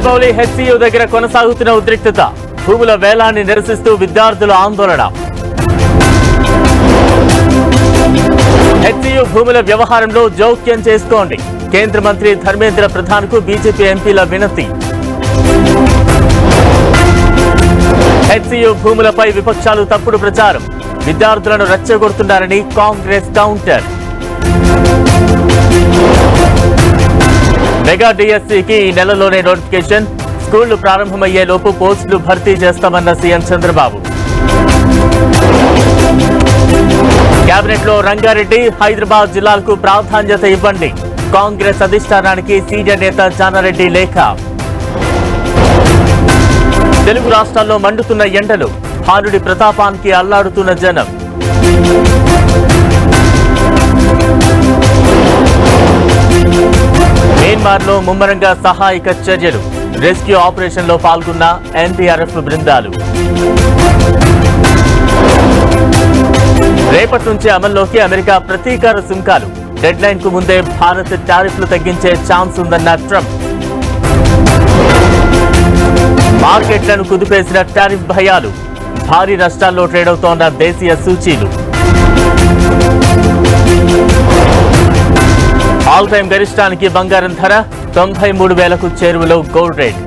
Gachibowli HCU దగ్గర కొనసాగుతున్న ఉద్రిక్తత. భూముల వేలాన్ని నిరసిస్తూ విద్యార్థుల ఆందోళన. హెచ్సియు భూముల వ్యవహారంలో జోక్యం చేసుకోండి. కేంద్ర మంత్రి ధర్మేంద్ర ప్రధాన్ కు బీజేపీ ఎంపీల వినతి. హెచ్సియు భూములపై విపక్షాలు తప్పుడు ప్రచారం. విద్యార్థులను రెచ్చగొడుతున్నారని కాంగ్రెస్ కౌంటర్. మెగా డిఎస్సికి ఈ నెలలోనే నోటిఫికేషన్. స్కూళ్లు ప్రారంభమయ్యేలోపు పోస్టులు భర్తీ చేస్తామన్న సీఎం చంద్రబాబు. కేబినెట్ లో రంగారెడ్డి, హైదరాబాద్ జిల్లాలకు ప్రాధాన్యత ఇవ్వండి. కాంగ్రెస్ అధిష్టానానికి సీనియర్ నేత జానారెడ్డి లేఖ. తెలుగు రాష్ట్రాల్లో మండుతున్న ఎండలు. భానుడి ప్రతాపానికి అల్లాడుతున్న జనం. మయన్మార్లో ముమ్మరంగా సహాయక చర్యలు. రెస్క్యూ ఆపరేషన్ లో పాల్గొన్న ఎన్డీఆర్ఎఫ్ బృందాలు. రేపటి నుంచి అమల్లోకి అమెరికా ప్రతీకార సుంకాలు. డెడ్ లైన్ కు ముందే భారత్ టారిఫ్లు తగ్గించే ఛాన్స్ ఉందన్న ట్రంప్. మార్కెట్లను కుదిపేసిన టారిఫ్ భయాలు. భారీ నష్టాల్లో ట్రేడ్ అవుతోన్న దేశీయ సూచీలు. ఆల్ టైం గరిష్టానికి బంగారం ధర 93,000కు చేరువలో గోల్డ్ రేట్.